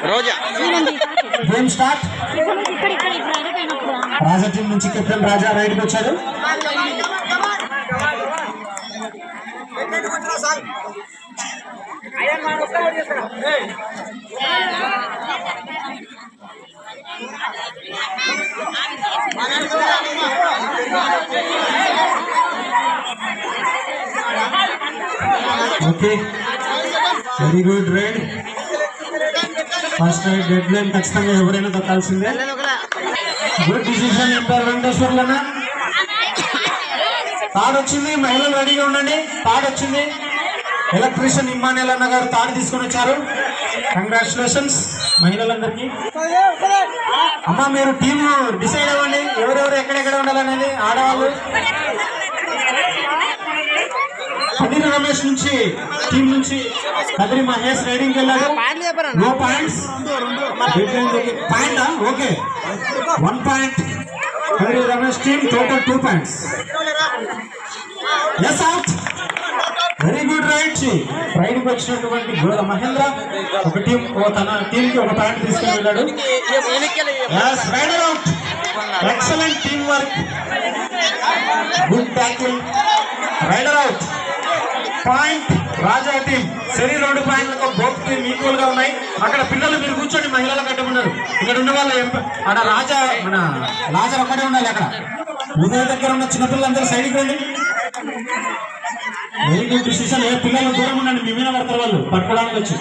రోజా game start. Raja team నుంచి captain Raja రైడ్కి వచ్చాడు. Okay, very good raid. First raid dead line ఖచ్చితంగా ఎవరైనా దొక్కాల్సిందే. గుడ్ డిసిషన్ ఎంపైర్ వెంకటేశ్వర్లన్న. తాడు వచ్చింది, మహిళలు రెడీగా ఉండండి. తాడు వచ్చింది. ఎలక్ట్రీషియన్ ఇమ్మానుయల్ అన్న గారు తాడు తీసుకొని వచ్చారు. కంగ్రాచులేషన్స్ మహిళలందరికీ. అమ్మా మీరు టీమ్ డిసైడ్ అవ్వండి, ఎవరెవరు ఎక్కడెక్కడ ఉండాలనేది. ఆడవాళ్ళు కదిరి రమేష్ నుంచి టీం నుంచి కదిరి మహేష్ రైడింగ్ వెళ్ళాడు. No points. Point okay, 1 point Kadiri Ramesh team. Total 2 points. Yes out. Very good raid. రైడ్కి వచ్చినటువంటి మహేంద్ర ఒక టీం తన టీం కి 1 పాయింట్ తీసుకుని వెళ్ళాడు. Raider out. Excellent team work. Good tackle. Raider out. Point Raja team. సరి 2 పాయింట్లతో బోత్ టీం ఈక్వల్ గా ఉన్నాయి. అక్కడ పిల్లలు మీరు కూర్చొని మహిళలు కట్టుకున్నారు. ఇక్కడ ఉన్న వాళ్ళు అక్కడ రాజా మన రాజా ఒక్కడే ఉండాలి. అక్కడ ఉదయ దగ్గర ఉన్న చిన్నపిల్లలందరూ సైడ్కి రండి. Very good decision. ఏ పిల్లలు దూరం ఉండండి, మీ మీద పడతారు వాళ్ళు పట్టుకోవడానికి వచ్చి.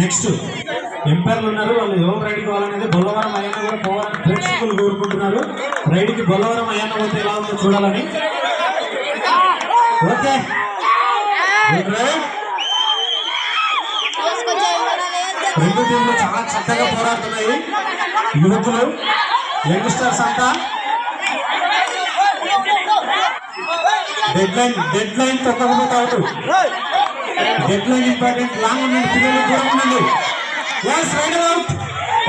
నెక్స్ట్ ఎంపైర్లు ఉన్నారు, వాళ్ళు ఎవరు రైడ్కి పోవాలనేది. బొల్లవరం అయ్యన్న కూడా పోవాలని ప్రేక్షకులు కోరుకుంటున్నారు. రైడ్కి బొల్లవరం అయ్యన్న పోతే ఎలా ఉందో చూడాలని. ఓకే, రెండు టీంలు చాలా చక్కగా పోరాడుతున్నాయి. యువకులు యంగ్స్టర్స్ అంతా. డెడ్ లైన్ తొక్కకపోతే out. Dead line important. Long ఉండండి, పిల్లలు దూరం ఉండండి. Yes, raider out.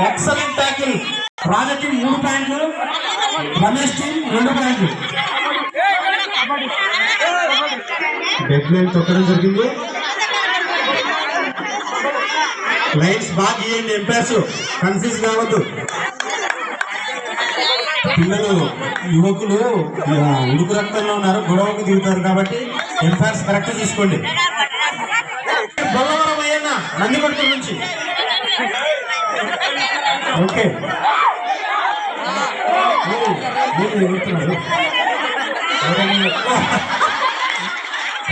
Excellent tackle. Raja team 3 పాయింట్లు, రమేష్ టీం 2 పాయింట్లు. డెడ్ లైన్ తొక్కడం జరిగింది. లైన్స్ బాగా గీయండి, ఎంపైర్స్ కన్ఫ్యూజ్ కావద్దు. పిల్లలు యువకులు ఉడుకు రక్తంలో ఉన్నారు, గొడవకు దిగుతారు కాబట్టి ఎంపైర్స్ కరెక్ట్ చూసుకోండి. బొల్లవరం అయ్యన్న నందికొట్టు నుంచి. Okay,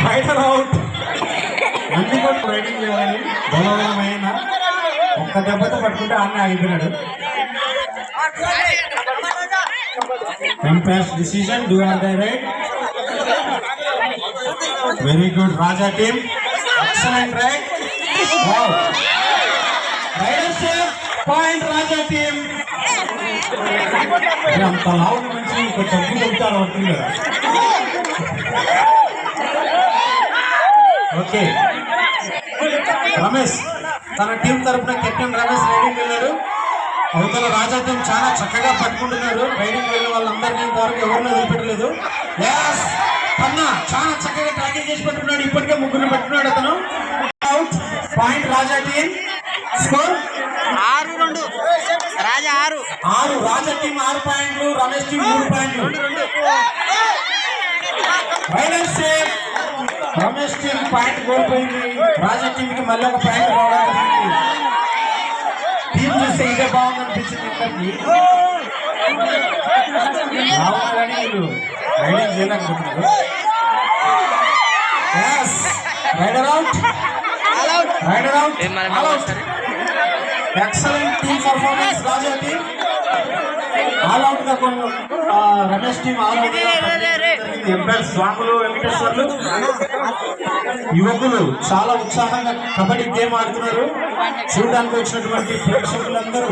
raider out. Nandikottu riding చేయాలని బొల్లవరం అయ్యన్న ఒక్క దెబ్బతో పట్టుకుంటే అన్న ఆగిపోయినాడు. Empire's decision, do or die right. Very good Raja team. Excellent right. Wow. Rider save. Point Raja team. అంత లావు నుంచి కొంచెం చెప్తాను అవుతుంది కదా. ఓకే, రమేష్ తన టీం తరఫున కెప్టెన్ రమేష్ రైడింగ్ వెళ్ళాడు. అవతల రాజా టీం చాలా చక్కగా పట్టుకుంటున్నారు. రైడింగ్ వెళ్ళిన వాళ్ళందరినీ ఇంతవరకు ఎవరిని వదిలిపెట్టలేదు. కన్నా చాలా చక్కగా ట్రాకింగ్ చేసి పట్టుకున్నాడు. ఇప్పటికే 3 పట్టుకున్నాడు అతను. Out. Point Raja team. Score 6-2. రాజా 6. రాజా టీం 6 పాయింట్లు, రమేష్ టీం 3 పాయింట్లు. Rider safe. Ramesh team point కోల్పోయింది. రాజా టీం కి మళ్ళీ ఒక పాయింట్ రావడానికి టీం చూస్తే ఇదే బాగుంది అనిపించింది. బాగుందని వీళ్ళు రైడింగ్ చేయలేకపోతున్నారు. Raider out. Raider out. Excellent team performance Raja team. All out గా Ramesh team all out. Umpire Swamulu Venkateswarlu యువకులు చాలా ఉత్సాహంగా కబడ్డీ గేమ్ ఆడుతున్నారు. చూడడానికి వచ్చినటువంటి ప్రేక్షకులందరూ